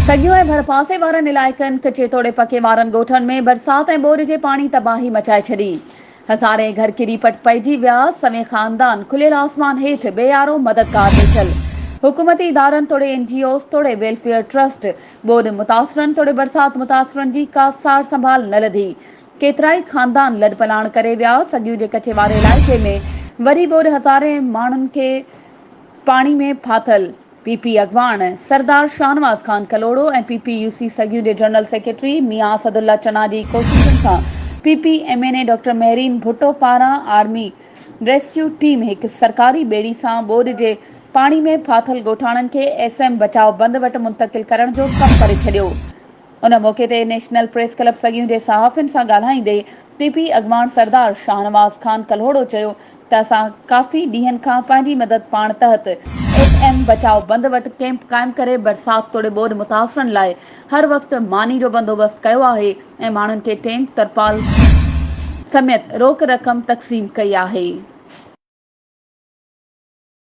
सगियो ऐं भरपासे वारनि इलाइक़नि कचे तोड़े पके वारनि ॻोठनि में बरसाति ऐं ॿोर जे पाणी तबाही मचाए छॾी। हज़ारे घर किरी पट पइजी विया। सवें ख़ानदान खुलियल आसमान हेठि बेयारो मददगार वेठल। हुकूमती इदारनि तोड़े NGOs तोड़े वेलफेयर ट्रस्ट ॿोॾि मुतासिरनि तोड़े बरसाति मुतासिरनि जी का सार संभाल न लधी। केतिराई ख़ानदान लॾपलाण करे विया। सगियो जे कचे वारे इलाइक़े में वरी ॿोॾि हज़ारे माण्हुनि खे पाणी में फाथल। PP अॻवान सरदार शाहनवाज़ खान कलोड़ो ऐं PPUC सगियो जे जनरल सेक्रेटरी मियां असदुल्ला चना जी कोशिशुनि सां PP MNA doctor Mehreen Bhutto पारां आर्मी रेस्क्यू टीम हिकु सरकारी ॿेड़ी सां ॿोॾि जे पाणी में फाथल ॻोठाणनि खे SM बचाव बंद वटि मुंतक़िल करण जो कमु करे छॾियो। उन मौक़े ते नेशनल प्रेस क्लब सगियो जे सहाफ़ियुनि सां ॻाल्हाईंदे PP अॻवान सरदार शाहनवाज़ खान कलोड़ो चयो त असां काफ़ी ॾींहनि खां पंहिंजी मदद पाण तहत SM बचाव बंद वटि कैंप क़ाइमु करे बरसाति तोड़े ॿोॾि मुतासिरनि लाइ हर वक़्तु मानी जो बंदोबस्तु कयो आहे ऐं माण्हुनि खे टेंट तरपाल समेत रोक रक़म तक़सीम कई आहे।